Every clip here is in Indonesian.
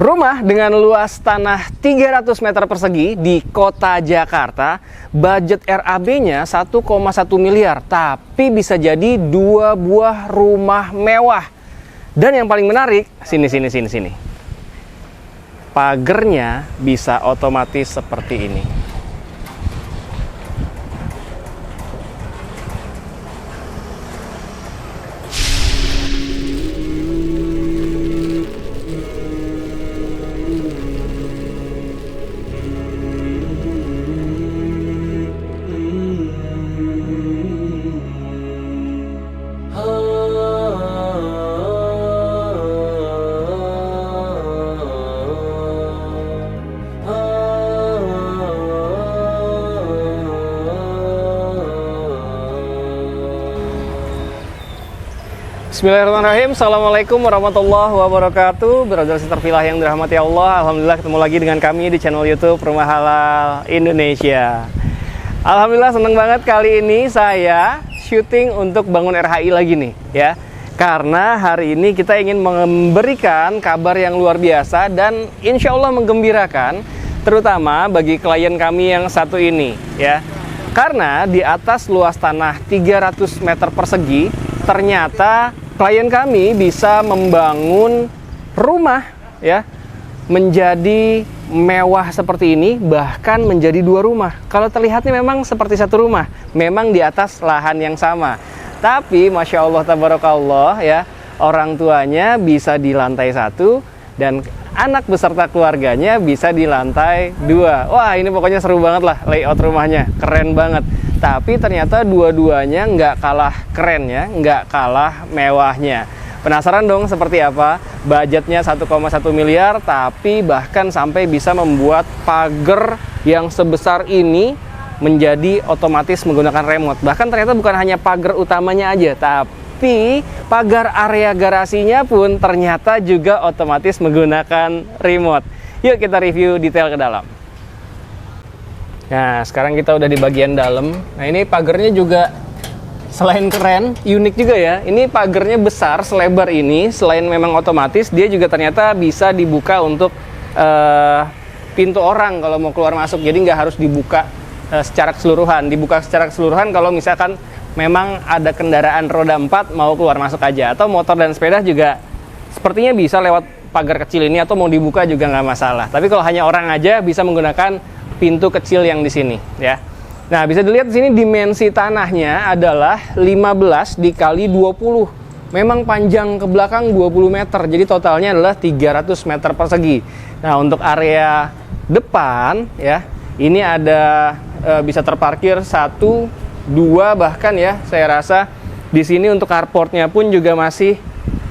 Rumah dengan luas tanah 300 meter persegi di kota Jakarta, budget RAB-nya 1,1 miliar, tapi bisa jadi 2 buah rumah mewah. Dan yang paling menarik, sini. Pagernya bisa otomatis seperti ini. Bismillahirrahmanirrahim. Assalamualaikum warahmatullahi wabarakatuh. Brother sister filah yang dirahmati Allah, alhamdulillah ketemu lagi dengan kami di channel YouTube Rumah Halal Indonesia. Alhamdulillah seneng banget kali ini saya syuting untuk bangun RHI lagi nih ya. Karena hari ini kita ingin memberikan kabar yang luar biasa dan insya Allah menggembirakan, terutama bagi klien kami yang satu ini ya. Karena di atas luas tanah 300 meter persegi ternyata klien kami bisa membangun rumah ya menjadi mewah seperti ini, bahkan menjadi 2 rumah. Kalau terlihatnya memang seperti satu rumah, memang di atas lahan yang sama. Tapi Masya Allah tabarakallah ya, orang tuanya bisa di lantai 1 dan anak beserta keluarganya bisa di lantai 2. Wah, ini pokoknya seru banget lah layout rumahnya, keren banget. Tapi ternyata dua-duanya nggak kalah kerennya, nggak kalah mewahnya. Penasaran dong seperti apa? Budgetnya 1,1 miliar, tapi bahkan sampai bisa membuat pagar yang sebesar ini menjadi otomatis menggunakan remote. Bahkan ternyata bukan hanya pagar utamanya aja, tapi pagar area garasinya pun ternyata juga otomatis menggunakan remote. Yuk kita review detail ke dalam. Nah, sekarang kita udah di bagian dalam. Nah, ini pagarnya juga selain keren, unik juga ya. Ini pagarnya besar, selebar ini. Selain memang otomatis, dia juga ternyata bisa dibuka untuk pintu orang kalau mau keluar masuk. Jadi nggak harus dibuka secara keseluruhan. Dibuka secara keseluruhan kalau misalkan memang ada kendaraan roda 4 mau keluar masuk aja. Atau motor dan sepeda juga sepertinya bisa lewat pagar kecil ini, atau mau dibuka juga nggak masalah. Tapi kalau hanya orang aja bisa menggunakan pintu kecil yang di sini ya. Nah, bisa dilihat di sini dimensi tanahnya adalah 15 dikali 20. Memang panjang ke belakang 20 meter. Jadi totalnya adalah 300 meter persegi. Nah, untuk area depan ya, ini ada bisa terparkir 1, 2 bahkan ya. Saya rasa di sini untuk carportnya pun juga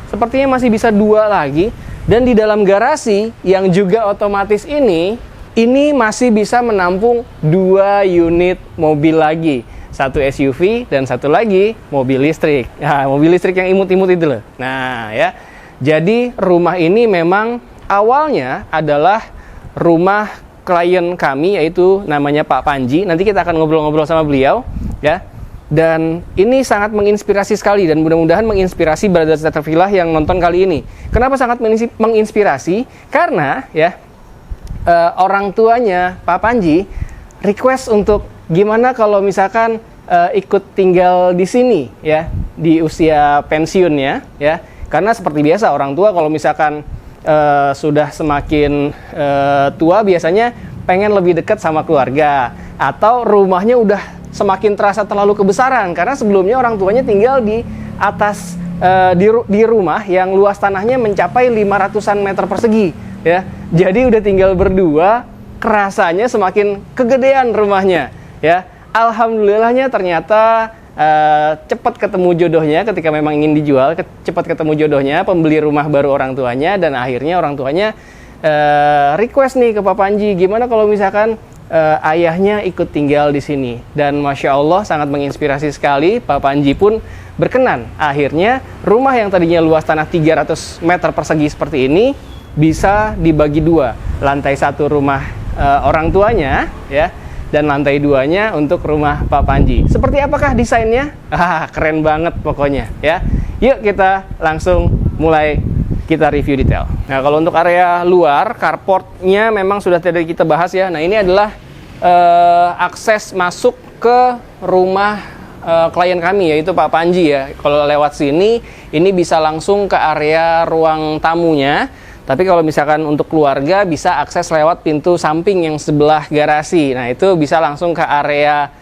sepertinya masih bisa 2 lagi. Dan di dalam garasi yang juga otomatis ini masih bisa menampung 2 unit mobil lagi. 1 SUV dan 1 lagi mobil listrik. Nah, mobil listrik yang imut-imut itu loh. Nah ya, jadi rumah ini memang awalnya adalah rumah klien kami, yaitu namanya Pak Panji. Nanti kita akan ngobrol-ngobrol sama beliau ya. Dan ini sangat menginspirasi sekali, dan mudah-mudahan menginspirasi brother sister filah yang nonton kali ini. Kenapa sangat menginspirasi? Karena ya, orang tuanya Pak Panji request untuk gimana kalau misalkan ikut tinggal di sini ya di usia pensiunnya ya. Karena seperti biasa orang tua kalau misalkan sudah semakin tua biasanya pengen lebih dekat sama keluarga, atau rumahnya udah semakin terasa terlalu kebesaran karena sebelumnya orang tuanya tinggal di atas di rumah yang luas tanahnya mencapai 500-an meter persegi ya. Jadi udah tinggal berdua, kerasanya semakin kegedean rumahnya ya. Alhamdulillahnya ternyata cepat ketemu jodohnya ketika memang ingin dijual, cepat ketemu jodohnya, pembeli rumah baru orang tuanya, dan akhirnya orang tuanya request nih ke Pak Panji, gimana kalau misalkan ayahnya ikut tinggal di sini. Dan Masya Allah sangat menginspirasi sekali, Pak Panji pun berkenan. Akhirnya rumah yang tadinya luas tanah 300 meter persegi seperti ini bisa dibagi 2. Lantai 1 rumah orang tuanya ya, dan lantai 2-nya untuk rumah Pak Panji. Seperti apakah desainnya? Keren banget pokoknya ya. Yuk kita langsung mulai kita review detail. Nah, kalau untuk area luar, carportnya memang sudah tadi kita bahas ya. Nah, ini adalah akses masuk ke rumah klien kami, yaitu Pak Panji ya. Kalau lewat sini, ini bisa langsung ke area ruang tamunya. Tapi kalau misalkan untuk keluarga, bisa akses lewat pintu samping yang sebelah garasi. Nah, itu bisa langsung ke area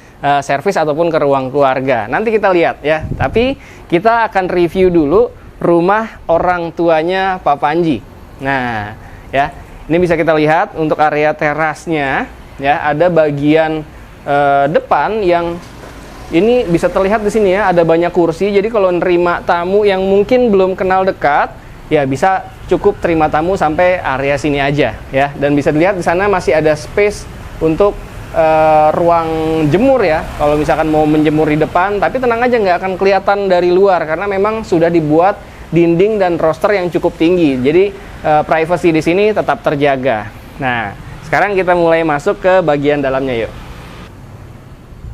servis ataupun ke ruang keluarga. Nanti kita lihat ya. Tapi kita akan review dulu rumah orang tuanya Pak Panji. Nah, ya, ini bisa kita lihat untuk area terasnya, ya, ada bagian depan yang ini bisa terlihat di sini ya, ada banyak kursi. Jadi kalau nerima tamu yang mungkin belum kenal dekat, ya bisa cukup terima tamu sampai area sini aja, ya. Dan bisa dilihat di sana masih ada space untuk ruang jemur ya, kalau misalkan mau menjemur di depan. Tapi tenang aja, nggak akan kelihatan dari luar karena memang sudah dibuat dinding dan roster yang cukup tinggi. Jadi privacy di sini tetap terjaga. Nah, sekarang kita mulai masuk ke bagian dalamnya yuk.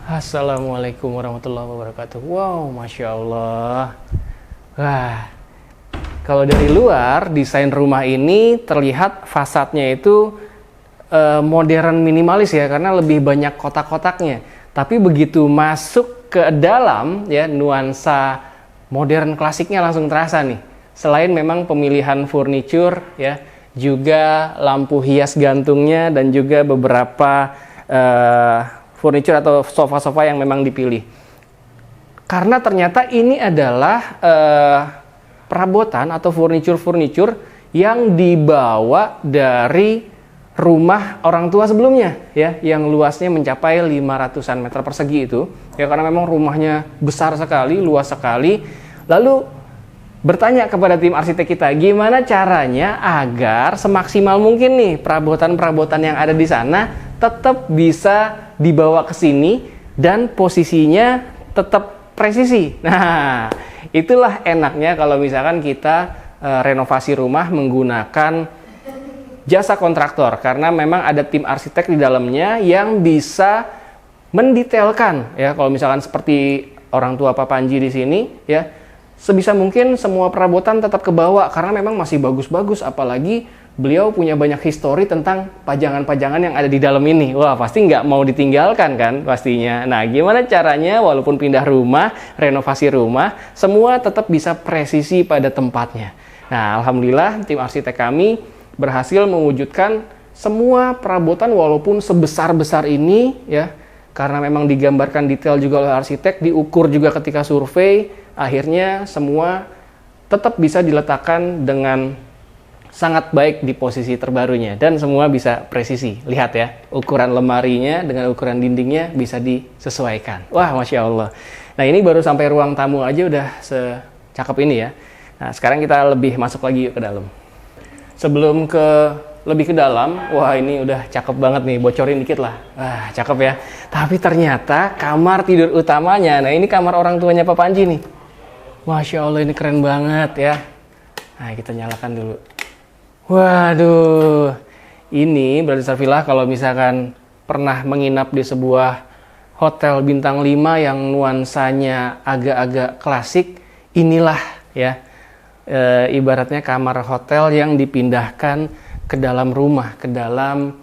Assalamualaikum warahmatullahi wabarakatuh. Wow, masya Allah. Wah, kalau dari luar desain rumah ini terlihat fasadnya itu modern minimalis ya, karena lebih banyak kotak-kotaknya. Tapi begitu masuk ke dalam ya, nuansa modern klasiknya langsung terasa nih. Selain memang pemilihan furniture ya, juga lampu hias gantungnya dan juga beberapa furniture atau sofa-sofa yang memang dipilih. Karena ternyata ini adalah perabotan atau furniture yang dibawa dari rumah orang tua sebelumnya ya, yang luasnya mencapai 500-an meter persegi itu ya, karena memang rumahnya besar sekali, luas sekali. Lalu bertanya kepada tim arsitek kita, gimana caranya agar semaksimal mungkin nih perabotan-perabotan yang ada di sana tetap bisa dibawa ke sini dan posisinya tetap presisi. Nah, itulah enaknya kalau misalkan kita renovasi rumah menggunakan jasa kontraktor, karena memang ada tim arsitek di dalamnya yang bisa mendetailkan ya. Kalau misalkan seperti orang tua Pak Panji di sini ya, sebisa mungkin semua perabotan tetap kebawa karena memang masih bagus-bagus, apalagi beliau punya banyak histori tentang pajangan-pajangan yang ada di dalam ini. Wah, pasti nggak mau ditinggalkan kan pastinya. Nah, gimana caranya walaupun pindah rumah, renovasi rumah, semua tetap bisa presisi pada tempatnya. Nah, alhamdulillah tim arsitek kami berhasil mewujudkan semua perabotan walaupun sebesar-besar ini ya, karena memang digambarkan detail juga oleh arsitek, diukur juga ketika survei, akhirnya semua tetap bisa diletakkan dengan sangat baik di posisi terbarunya dan semua bisa presisi. Lihat ya, ukuran lemarinya dengan ukuran dindingnya bisa disesuaikan. Wah, masya Allah. Nah, ini baru sampai ruang tamu aja udah secakep ini ya. Nah, sekarang kita lebih masuk lagi yuk ke dalam. Sebelum lebih ke dalam, wah ini udah cakep banget nih, bocorin dikit lah. Wah, cakep ya. Tapi ternyata kamar tidur utamanya, nah ini kamar orang tuanya Pak Panji nih. Masya Allah, ini keren banget ya. Nah, kita nyalakan dulu. Waduh, ini berarti Sarfilah kalau misalkan pernah menginap di sebuah hotel bintang 5 yang nuansanya agak-agak klasik, inilah ya. Ibaratnya kamar hotel yang dipindahkan ke dalam rumah, ke dalam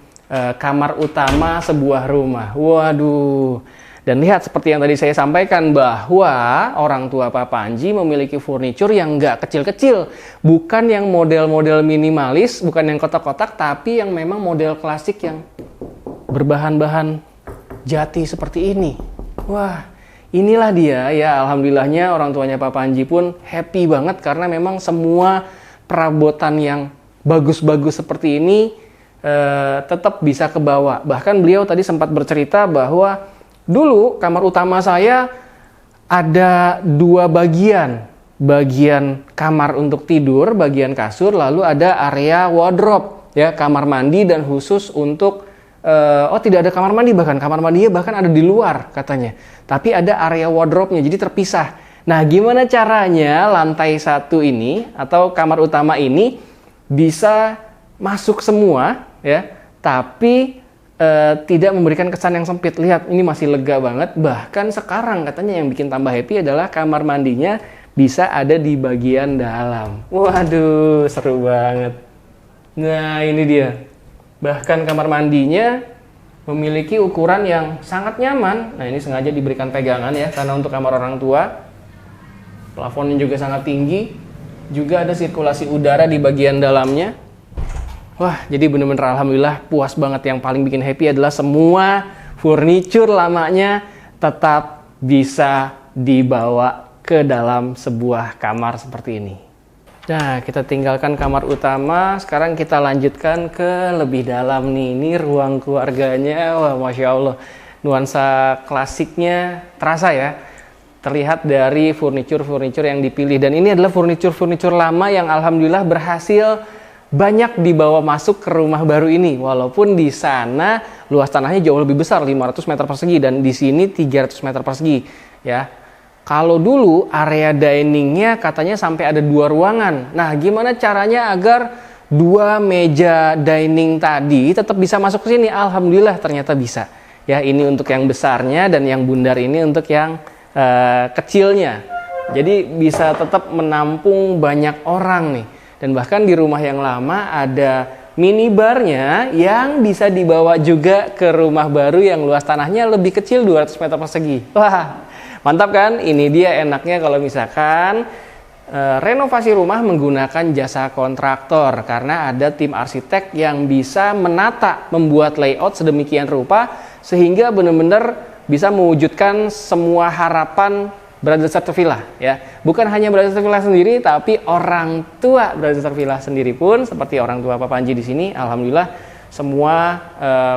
kamar utama sebuah rumah. Waduh. Dan lihat seperti yang tadi saya sampaikan bahwa orang tua Pak Panji memiliki furniture yang nggak kecil-kecil. Bukan yang model-model minimalis, bukan yang kotak-kotak, tapi yang memang model klasik yang berbahan-bahan jati seperti ini. Wah, inilah dia ya, alhamdulillahnya orang tuanya Pak Panji pun happy banget karena memang semua perabotan yang bagus-bagus seperti ini tetap bisa kebawa. Bahkan beliau tadi sempat bercerita bahwa dulu kamar utama saya ada 2 bagian. Bagian kamar untuk tidur, bagian kasur, lalu ada area wardrobe ya, kamar mandi dan khusus untuk tidak ada kamar mandi, bahkan kamar mandinya bahkan ada di luar katanya. Tapi ada area wardrobe-nya, jadi terpisah. Nah, gimana caranya lantai 1 ini atau kamar utama ini bisa masuk semua ya, tapi tidak memberikan kesan yang sempit. Lihat, ini masih lega banget. Bahkan sekarang katanya yang bikin tambah happy adalah kamar mandinya bisa ada di bagian dalam. Waduh, seru banget. Nah, ini dia. Bahkan kamar mandinya memiliki ukuran yang sangat nyaman. Nah, ini sengaja diberikan pegangan ya, karena untuk kamar orang tua. Plafonnya juga sangat tinggi. Juga ada sirkulasi udara di bagian dalamnya. Wah, jadi bener-bener alhamdulillah puas banget. Yang paling bikin happy adalah semua furniture lamanya tetap bisa dibawa ke dalam sebuah kamar seperti ini. Nah, kita tinggalkan kamar utama. Sekarang kita lanjutkan ke lebih dalam nih. Ini ruang keluarganya. Wah, Masya Allah. Nuansa klasiknya terasa ya. Terlihat dari furniture-furniture yang dipilih. Dan ini adalah furniture-furniture lama yang alhamdulillah berhasil banyak dibawa masuk ke rumah baru ini, walaupun di sana luas tanahnya jauh lebih besar, 500 meter persegi, dan di sini 300 meter persegi ya. Kalau dulu area diningnya katanya sampai ada 2 ruangan. Nah, gimana caranya agar 2 meja dining tadi tetap bisa masuk ke sini? Alhamdulillah ternyata bisa ya. Ini untuk yang besarnya dan yang bundar ini untuk yang kecilnya, jadi bisa tetap menampung banyak orang nih. Dan bahkan di rumah yang lama ada minibarnya yang bisa dibawa juga ke rumah baru yang luas tanahnya lebih kecil, 200 meter persegi. Wah, mantap kan? Ini dia enaknya kalau misalkan renovasi rumah menggunakan jasa kontraktor, karena ada tim arsitek yang bisa menata, membuat layout sedemikian rupa sehingga benar-benar bisa mewujudkan semua harapan Brothers Satu Villa ya. Bukan hanya Brothers Satu Villa sendiri, tapi orang tua Brothers Satu Villa sendiri pun seperti orang tua Pak Panji di sini, alhamdulillah semua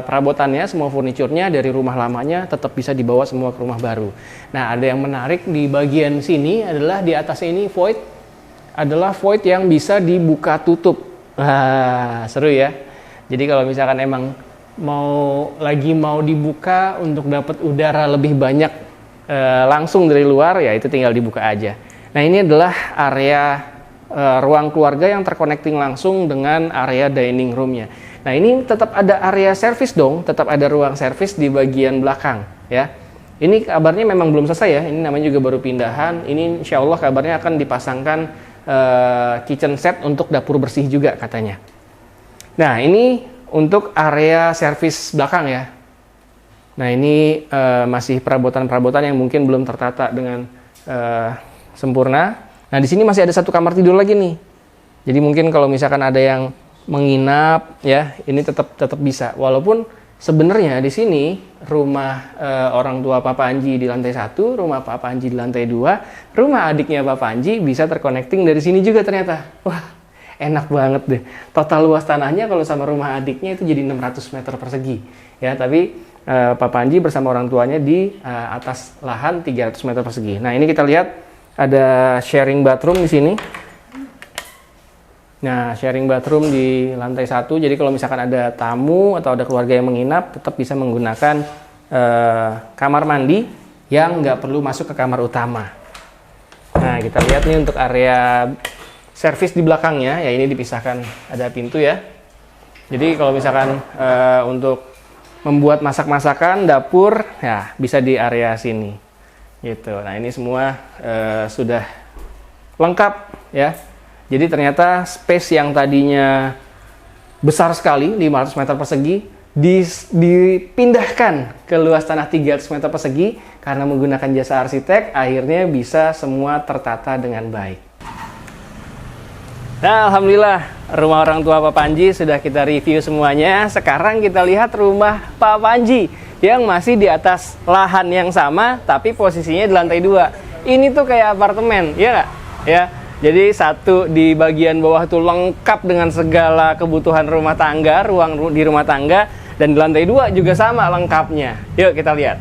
perabotannya, semua furniturnya dari rumah lamanya tetap bisa dibawa semua ke rumah baru. Nah, ada yang menarik di bagian sini adalah di atas ini void, adalah void yang bisa dibuka tutup. Wah, seru ya. Jadi kalau misalkan emang mau dibuka untuk dapat udara lebih banyak langsung dari luar, ya itu tinggal dibuka aja. Nah, ini adalah area ruang keluarga yang terconnecting langsung dengan area dining roomnya. Nah, ini tetap ada area service dong, tetap ada ruang service di bagian belakang ya. Ini kabarnya memang belum selesai ya, ini namanya juga baru pindahan. Ini insya Allah kabarnya akan dipasangkan kitchen set untuk dapur bersih juga katanya. Nah, ini untuk area service belakang ya. Nah, ini masih perabotan-perabotan yang mungkin belum tertata dengan sempurna. Nah, di sini masih ada 1 kamar tidur lagi nih. Jadi mungkin kalau misalkan ada yang menginap ya, ini tetap bisa. Walaupun sebenarnya di sini rumah orang tua Pak Panji di lantai 1, rumah Pak Panji di lantai 2, rumah adiknya Pak Panji bisa terconnecting dari sini juga ternyata. Wah, enak banget deh. Total luas tanahnya kalau sama rumah adiknya itu jadi 600 meter persegi ya, tapi Pak Panji bersama orang tuanya di atas lahan 300 meter persegi. Nah, ini kita lihat ada sharing bathroom di sini. Nah, sharing bathroom di lantai 1. Jadi kalau misalkan ada tamu atau ada keluarga yang menginap, tetap bisa menggunakan kamar mandi yang nggak perlu masuk ke kamar utama. Nah, kita lihat nih untuk area servis di belakangnya, ya ini dipisahkan, ada pintu ya. Jadi kalau misalkan untuk membuat masak-masakan, dapur, ya bisa di area sini. Gitu. Nah, ini semua sudah lengkap ya. Jadi ternyata space yang tadinya besar sekali, 500 meter persegi, dipindahkan ke luas tanah 300 meter persegi karena menggunakan jasa arsitek, akhirnya bisa semua tertata dengan baik. Nah, alhamdulillah rumah orang tua Pak Panji sudah kita review semuanya. Sekarang kita lihat rumah Pak Panji yang masih di atas lahan yang sama, tapi posisinya di lantai 2. Ini tuh kayak apartemen, ya nggak? Ya. Jadi satu di bagian bawah tuh lengkap dengan segala kebutuhan rumah tangga, ruang di rumah tangga, dan di lantai 2 juga sama lengkapnya. Yuk kita lihat.